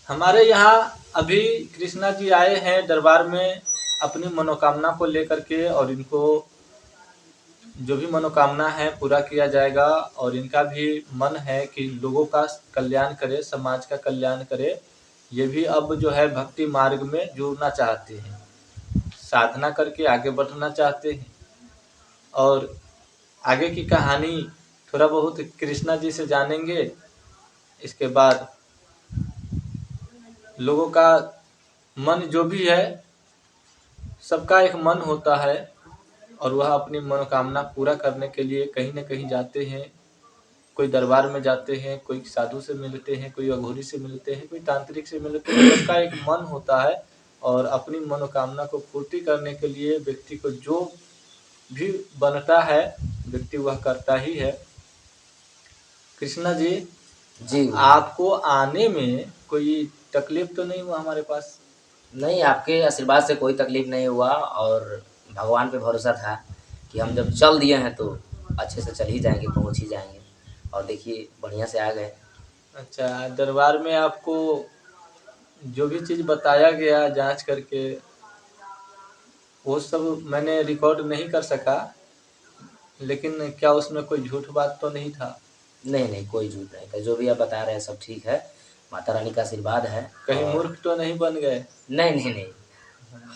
हमारे यहाँ अभी कृष्णा जी आए हैं दरबार में अपनी मनोकामना को लेकर के, और इनको जो भी मनोकामना है पूरा किया जाएगा। और इनका भी मन है कि लोगों का कल्याण करे, समाज का कल्याण करे। ये भी अब जो है भक्ति मार्ग में जुड़ना चाहते हैं, साधना करके आगे बढ़ना चाहते हैं। और आगे की कहानी थोड़ा बहुत कृष्णा जी से जानेंगे। इसके बाद लोगों का मन जो भी है, सबका एक मन होता है, और वह अपनी मनोकामना पूरा करने के लिए कहीं न कहीं जाते हैं। कोई दरबार में जाते हैं, कोई साधु से मिलते हैं, कोई अघोरी से मिलते हैं, कोई तांत्रिक से मिलते हैं। सबका एक मन होता है, और अपनी मनोकामना को पूर्ति करने के लिए व्यक्ति को जो भी बनता है व्यक्ति वह करता ही है। कृष्णा जी, जी आपको आने में कोई तकलीफ तो नहीं हुआ हमारे पास? नहीं, आपके आशीर्वाद से कोई तकलीफ नहीं हुआ और भगवान पे भरोसा था कि हम जब चल दिए हैं तो अच्छे से चल ही जाएंगे, पहुंच ही जाएंगे। और देखिए बढ़िया से आ गए। अच्छा, दरबार में आपको जो भी चीज़ बताया गया जांच करके, वो सब मैंने रिकॉर्ड नहीं कर सका, लेकिन क्या उसमें कोई झूठ बात तो नहीं था? नहीं नहीं, कोई झूठ नहीं था, जो भी आप बता रहे हैं सब ठीक है, माता रानी का आशीर्वाद है। कहीं और मूर्ख तो नहीं बन गए? नहीं नहीं नहीं,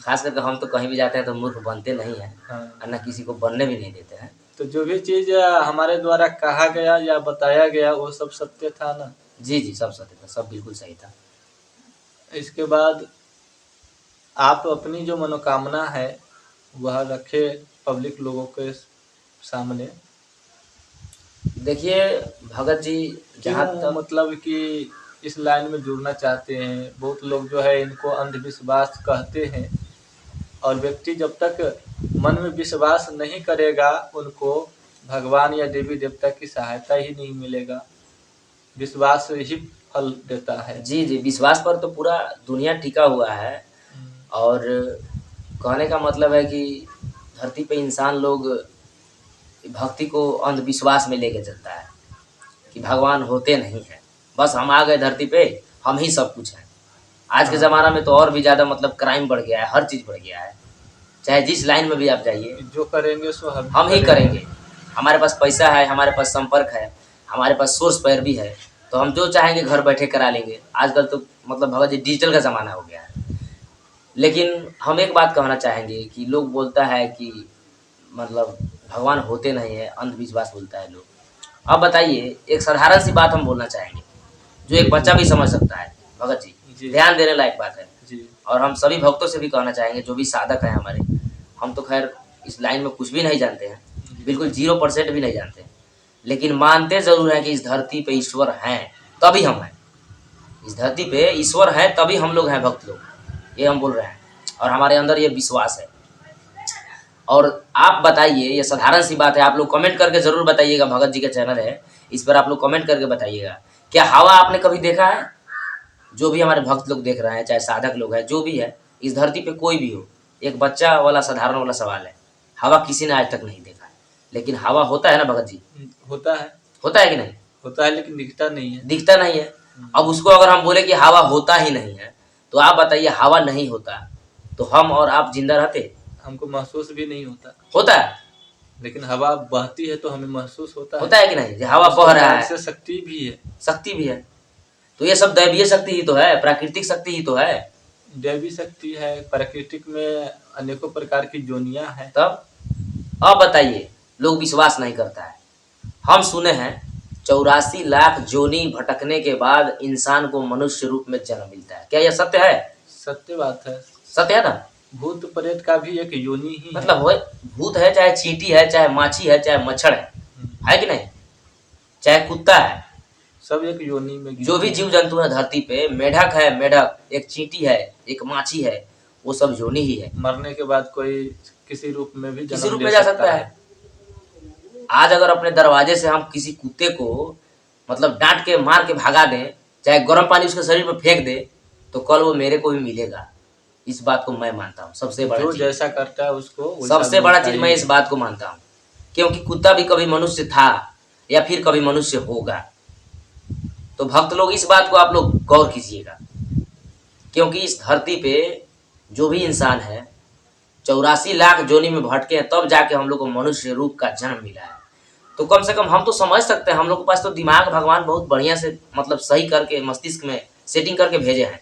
खास करके हम तो कहीं भी जाते हैं तो मूर्ख बनते नहीं हैं हाँ। और न किसी को बनने भी नहीं देते हैं। तो जो भी चीज़ हमारे द्वारा कहा गया या बताया गया वो सब सत्य था ना? जी जी, सब सत्य था, सब बिल्कुल सही था। इसके बाद आप अपनी जो मनोकामना है वह रखे पब्लिक लोगों के सामने। देखिए भगत जी, जहाँ क्यों तक मतलब कि इस लाइन में जुड़ना चाहते हैं? बहुत लोग जो है इनको अंधविश्वास कहते हैं, और व्यक्ति जब तक मन में विश्वास नहीं करेगा उनको भगवान या देवी देवता की सहायता ही नहीं मिलेगा। विश्वास ही फल देता है। जी जी, विश्वास पर तो पूरा दुनिया टिका हुआ है। और कहने का मतलब है कि धरती पे इंसान लोग भक्ति को अंधविश्वास में लेके चलता है कि भगवान होते नहीं हैं, बस हम आ गए धरती पे, हम ही सब कुछ हैं। आज के ज़माना में तो और भी ज़्यादा मतलब क्राइम बढ़ गया है, हर चीज़ बढ़ गया है। चाहे जिस लाइन में भी आप जाइए, जो करेंगे सो हम ही करेंगे। हमारे पास पैसा है, हमारे पास संपर्क है, हमारे पास सोर्स पैर भी है, तो हम जो चाहेंगे घर बैठे करा लेंगे। आजकल तो मतलब भगत जी डिजिटल का ज़माना हो गया है। लेकिन हम एक बात कहना चाहेंगे कि लोग बोलता है कि मतलब भगवान होते नहीं है, अंधविश्वास बोलता है लोग। अब बताइए, एक साधारण सी बात हम बोलना चाहेंगे जो एक बच्चा भी समझ सकता है। भगत जी, जी ध्यान देने लायक बात है। जी और हम सभी भक्तों से भी कहना चाहेंगे जो भी साधक हैं हमारे, हम तो खैर इस लाइन में कुछ भी नहीं जानते हैं, बिल्कुल 0% भी नहीं जानते हैं, लेकिन मानते ज़रूर हैं कि इस धरती पे ईश्वर हैं, तभी हम हैं। इस धरती पे ईश्वर है तभी हम लोग हैं, भक्त लोग, ये हम बोल रहे हैं। और हमारे अंदर ये विश्वास है। और आप बताइए, ये साधारण सी बात है, आप लोग कमेंट करके ज़रूर बताइएगा। भगत जी का चैनल है, इस पर आप लोग कमेंट करके बताइएगा, क्या हवा आपने कभी देखा है? जो भी हमारे भक्त लोग देख रहे हैं, चाहे साधक लोग हैं, जो भी है, इस धरती पे कोई भी हो, एक बच्चा वाला साधारण वाला सवाल है, हवा किसी ने आज तक नहीं देखा है। लेकिन हवा होता है ना भगत जी? होता है। होता है कि नहीं? होता है, लेकिन दिखता नहीं है। दिखता नहीं है। अब उसको अगर हम बोले कि हवा होता ही नहीं है, तो आप बताइए, हवा नहीं होता तो हम और आप जिंदा रहते? हमको महसूस भी नहीं होता। होता है। लेकिन हवा बहती है तो हमें महसूस होता होता है कि नहीं? हवा उसके बह रहा कारण है, से शक्ति भी है। शक्ति भी है। तो ये सब दैवीय शक्ति ही तो है, प्राकृतिक शक्ति ही तो है। दैवी शक्ति है, प्राकृतिक में अनेकों प्रकार की जोनियां हैं। तब अब बताइए, लोग विश्वास नहीं करता है। हम सुने हैं 84 लाख जोनी भटकने के बाद इंसान को मनुष्य रूप में जन्म मिलता है। क्या यह सत्य है? सत्य बात है। सत्य है ना? भूत प्रेत का भी एक योनि ही मतलब हो, भूत है, चाहे चींटी है, चाहे माछी है, चाहे मच्छर है कि नहीं, चाहे कुत्ता है, सब एक योनि में जो भी जीव जंतु है धरती पे, मेढक है, मेढक, एक चींटी है, एक माछी है, वो सब योनि ही है। मरने के बाद कोई किसी रूप में भी किसी जन्म रूप ले में जा सकता है। आज अगर अपने दरवाजे से हम किसी कुत्ते को मतलब डांट के मार के भगा दें, चाहे गर्म पानी उसके शरीर पर फेंक दे, तो कल वो मेरे को भी मिलेगा। इस बात को मैं मानता हूँ। सबसे बड़ा जो चीज, जैसा करता है उसको सबसे बड़ा चीज मैं इस बात को मानता हूँ, क्योंकि कुत्ता भी कभी मनुष्य था या फिर कभी मनुष्य होगा। तो भक्त लोग, इस बात को आप लोग गौर कीजिएगा। क्योंकि इस धरती पे जो भी इंसान है 84 लाख जोनी में भटके हैं, तब जाके हम लोग को मनुष्य रूप का जन्म मिला है। तो कम से कम हम तो समझ सकते हैं, हम लोग के पास तो दिमाग भगवान बहुत बढ़िया से मतलब सही करके मस्तिष्क में सेटिंग करके भेजे हैं।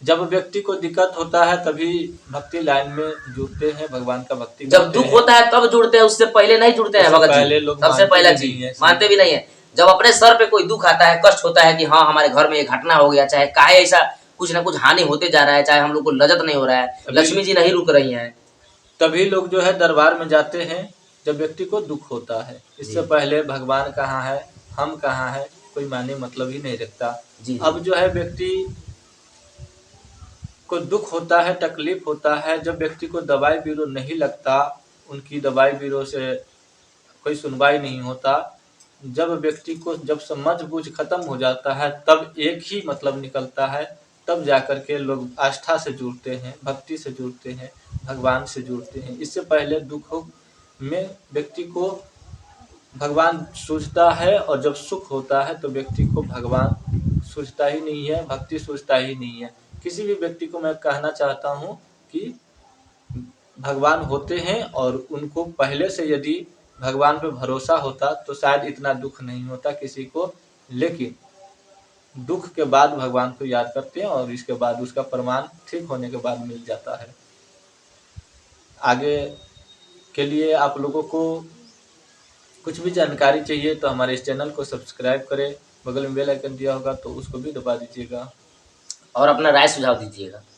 जब व्यक्ति को दिक्कत होता है तभी भक्ति लाइन में जुड़ते हैं, भगवान का भक्ति जब करते दुख हैं। होता है तब जुड़ते हैं, उससे पहले नहीं जुड़ते हैं उससे भगत पहले जी। लोग सबसे मानते पहला भी चीज नहीं है, मानते भी नहीं है। जब अपने सर पे कोई दुख आता है, कष्ट होता है कि हाँ हमारे घर में एक घटना हो गया, चाहे काहे ऐसा कुछ ना कुछ हानि होते जा रहा है, चाहे हम लोग को लजत नहीं हो रहा है, लक्ष्मी जी नहीं रुक रही हैं, तभी लोग जो है दरबार में जाते हैं जब व्यक्ति को दुख होता है। इससे जी पहले भगवान कहाँ है, हम कहाँ है, कोई माने मतलब ही नहीं रखता। जी अब जो है व्यक्ति को दुख होता है, तकलीफ होता है, जब व्यक्ति को दवाई बीरो नहीं लगता, उनकी दवाई बीरो से कोई सुनवाई नहीं होता, जब व्यक्ति को जब समझ बूझ खत्म हो जाता है, तब एक ही मतलब निकलता है, तब जाकर के लोग आस्था से जुड़ते हैं, भक्ति से जुड़ते हैं, भगवान से जुड़ते हैं। इससे पहले दुखों में व्यक्ति को भगवान सूझता है, और जब सुख होता है तो व्यक्ति को भगवान सूझता ही नहीं है, भक्ति सूझता ही नहीं है। किसी भी व्यक्ति को मैं कहना चाहता हूँ कि भगवान होते हैं, और उनको पहले से यदि भगवान पे भरोसा होता तो शायद इतना दुख नहीं होता किसी को, लेकिन दुख के बाद भगवान को याद करते हैं और इसके बाद उसका प्रमाण ठीक होने के बाद मिल जाता है। आगे के लिए आप लोगों को कुछ भी जानकारी चाहिए तो हमारे इस चैनल को सब्सक्राइब करें, बगल में बेल आइकन दिया होगा तो उसको भी दबा दीजिएगा। और अपना राय सुझाव दीजिएगा।